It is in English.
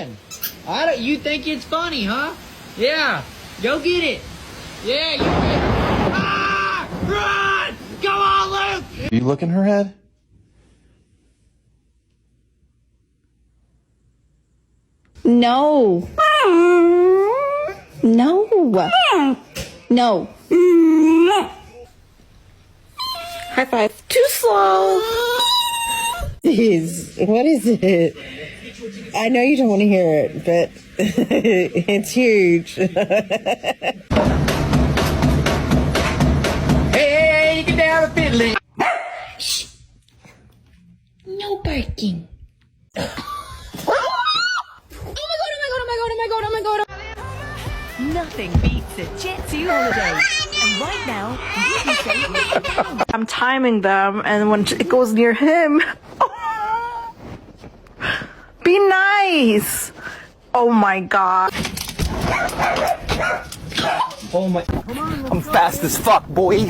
saying. You think it's funny, huh? Yeah. Go get it. Yeah, you ah! Run! Go on, Luke! Are you licking her head? No. No. No. High five. Too slow. What is it? I know you don't want to hear it, but it's huge. Hey, get down the fiddling. Shh. No barking. Nothing beats a Jet 2 holiday. And right now, you can save me. I'm timing them, and when it goes near him, be nice. Oh my god. Oh my. I'm fast as fuck, boy.